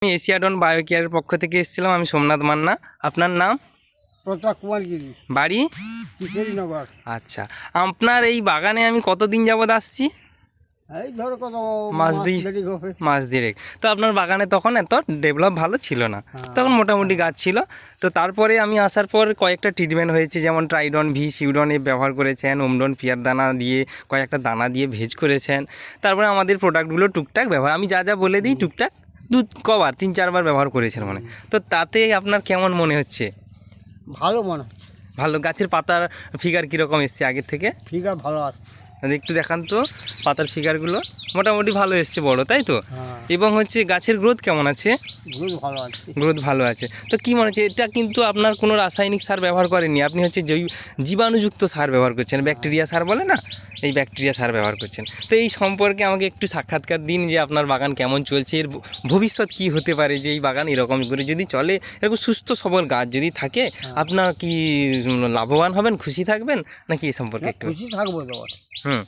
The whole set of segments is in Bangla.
আমি এশিয়াডন বায়োকেয়ারের পক্ষ থেকে এসেছিলাম। আমি সোমনাথ মান্না। আপনার নাম? প্রতাপ কুমার গিরি, বাড়ি? কিশোরীনগর। আচ্ছা, আপনার এই বাগানে আমি কতদিন যাবৎ আসছি? এই ধরো কত মাস দুই, দেরি হবে। মাস দেড়েক। তো আপনার বাগানে তখন এত ডেভেলপ ভালো ছিল না, তখন মোটামুটি গাছ ছিল। তো তারপরে আমি আসার পর কয়েকটা ট্রিটমেন্ট হয়েছে, যেমন ট্রাইডন ভি, সিউডন এ ব্যবহার করেছেন, ওমডন পিয়ার দানা দিয়ে কয়েকটা দানা দিয়ে ভেজ করেছেন। তারপরে আমাদের প্রোডাক্টগুলো টুকটাক ব্যবহার, আমি যা যা বলে দিই টুকটাক কবার 3-4 বার ব্যবহার করেছেন মানে। তো তাতে আপনার কেমন মনে হচ্ছে? ভালো মনে হচ্ছে। ভালো। গাছের পাতার ফিগার কীরকম এসছে আগের থেকে? ফিগার ভালো আছে। একটু দেখান তো পাতার ফিগারগুলো। মোটামুটি ভালো এসছে, বড়, তাই তো? হ্যাঁ, এবং হচ্ছে গাছের গ্রোথ কেমন আছে? গ্রোথ ভালো আছে। গ্রোথ ভালো আছে। তো কী মনে হচ্ছে, এটা কিন্তু আপনার কোনো রাসায়নিক সার ব্যবহার করেননি, আপনি হচ্ছে জীবাণুযুক্ত সার ব্যবহার করছেন, ব্যাকটেরিয়া সার বলে না, এই ব্যাকটেরিয়া সার ব্যবহার করছেন। তো এই সম্পর্কে আমাকে একটু সাক্ষাৎকার দিন যে আপনার বাগান কেমন চলছে, এর ভবিষ্যৎ কী হতে পারে, যে এই বাগান এরকম করে যদি চলে, এরকম সুস্থ সবল গাছ যদি থাকে, আপনার কি লাভবান হবেন, খুশি থাকবেন নাকি এই সম্পর্কে একটু? খুশি থাকবো তো বটে। হুম।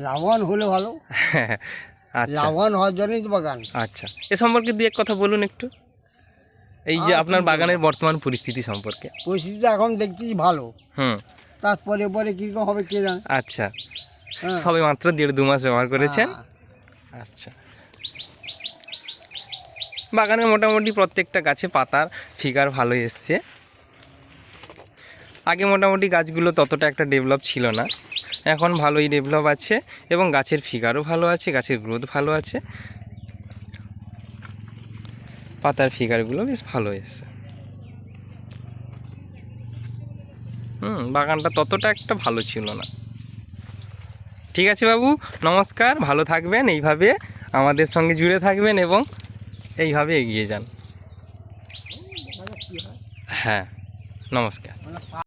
লাভবান হলে ভালো। আচ্ছা লাভবান হওয়ার জন্যই তো বাগান। আচ্ছা, এ সম্পর্কে দু এক কথা বলুন একটু, এই যে আপনার বাগানের বর্তমান পরিস্থিতি সম্পর্কে। পরিস্থিতি এখন দেখছি ভালো, হুম। তারপরে পরে কীরকম হবে কে জানে। আচ্ছা, হ্যাঁ। সবে মাত্র 1.5-2 মাস ব্যবহার করেছেন। হ্যাঁ। আচ্ছা, বাগানে মোটামুটি প্রত্যেকটা গাছে পাতার ফিগার ভালো এসছে। আগে মোটামুটি গাছগুলো ততটা একটা ডেভেলপ ছিল না, এখন ভালোই ডেভেলপ আছে এবং গাছের ফিগারও ভালো আছে, গাছের গ্রোথ ভালো আছে, পাতার ফিগারগুলো বেশ ভালো এসছে। বাগানটা ততটা একটা ভালো ছিল না। ঠিক আছে বাবু, নমস্কার, ভালো থাকবেন, এইভাবে আমাদের সঙ্গে জুড়ে থাকবেন এবং এইভাবে এগিয়ে যান। হ্যাঁ, নমস্কার।